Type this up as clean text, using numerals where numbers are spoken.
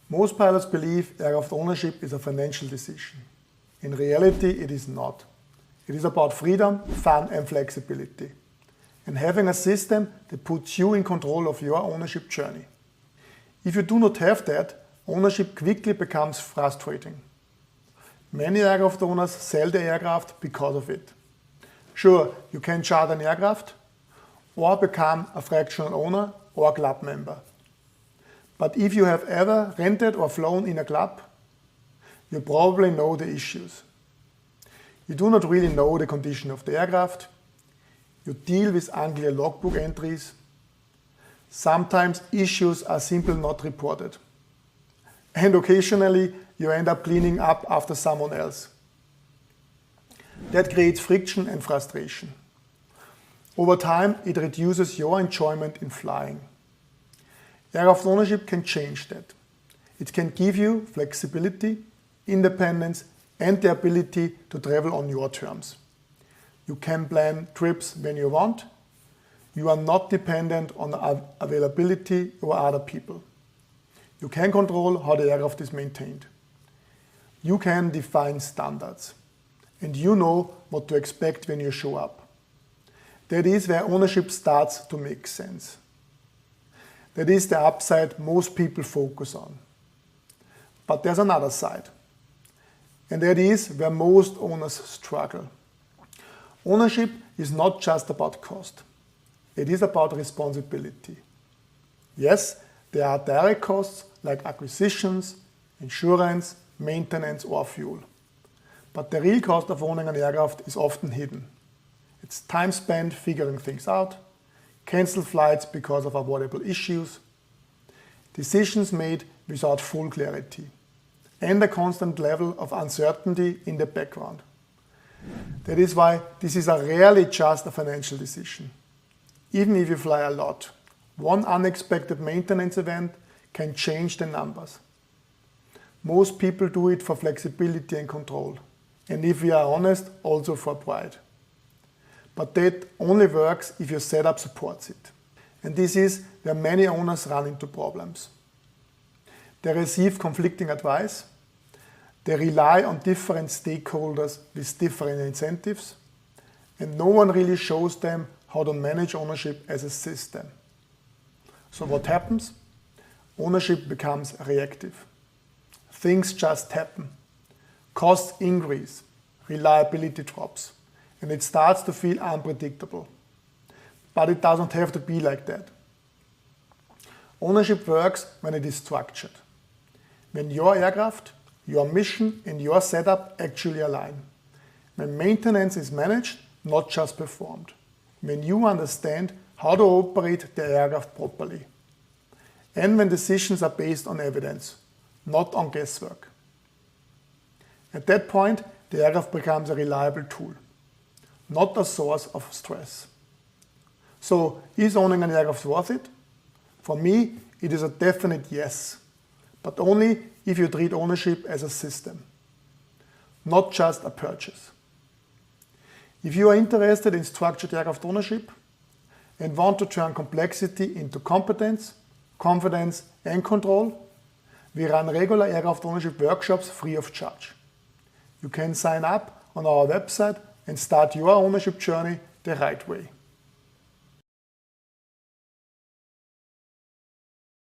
Most pilots believe aircraft ownership is a financial decision. In reality, it is not. It is about freedom, fun and flexibility, and having a system that puts you in control of your ownership journey. If you do not have that, ownership quickly becomes frustrating. Many aircraft owners sell their aircraft because of it. Sure, you can charter an aircraft or become a fractional owner or a club member. But if you have ever rented or flown in a club, you probably know the issues. You do not really know the condition of the aircraft. You deal with unclear logbook entries. Sometimes issues are simply not reported. And occasionally you end up cleaning up after someone else. That creates friction and frustration. Over time, it reduces your enjoyment in flying. Aircraft ownership can change that. It can give you flexibility, independence, and the ability to travel on your terms. You can plan trips when you want. You are not dependent on the availability or other people. You can control how the aircraft is maintained. You can define standards. And you know what to expect when you show up. That is where ownership starts to make sense. That is the upside most people focus on. But there's another side. And that is where most owners struggle. Ownership is not just about cost. It is about responsibility. Yes, there are direct costs like acquisitions, insurance, maintenance or fuel. But the real cost of owning an aircraft is often hidden. It's time spent figuring things out, cancelled flights because of avoidable issues, decisions made without full clarity, and a constant level of uncertainty in the background. That is why this is rarely just a financial decision. Even if you fly a lot, one unexpected maintenance event can change the numbers. Most people do it for flexibility and control, and if we are honest, also for pride. But that only works if your setup supports it. And this is where many owners run into problems. They receive conflicting advice. They rely on different stakeholders with different incentives. And no one really shows them how to manage ownership as a system. So what happens? Ownership becomes reactive. Things just happen. Costs increase. Reliability drops. And it starts to feel unpredictable. But it doesn't have to be like that. Ownership works when it is structured. When your aircraft, your mission and your setup actually align. When maintenance is managed, not just performed. When you understand how to operate the aircraft properly. And when decisions are based on evidence, not on guesswork. At that point, the aircraft becomes a reliable tool, not a source of stress. So, is owning an aircraft worth it? For me, it is a definite yes, but only if you treat ownership as a system, not just a purchase. If you are interested in structured aircraft ownership and want to turn complexity into competence, confidence and control, we run regular aircraft ownership workshops free of charge. You can sign up on our website and start your ownership journey the right way.